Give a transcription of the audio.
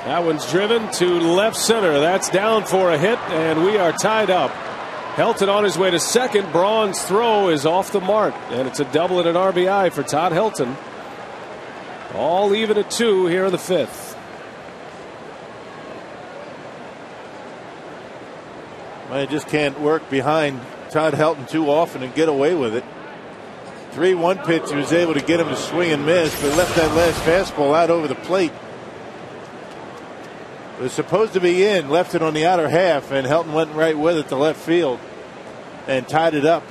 That one's driven to left center. That's down for a hit, and we are tied up. Helton on his way to second. Braun's throw is off the mark, and it's a double and an RBI for Todd Helton. All even at 2 here in the 5th. Well, you just can't work behind Todd Helton too often and get away with it. 3-1 pitch, he was able to get him to swing and miss, but left that last fastball out over the plate. It was supposed to be in, left it on the outer half, and Helton went right with it to left field and tied it up.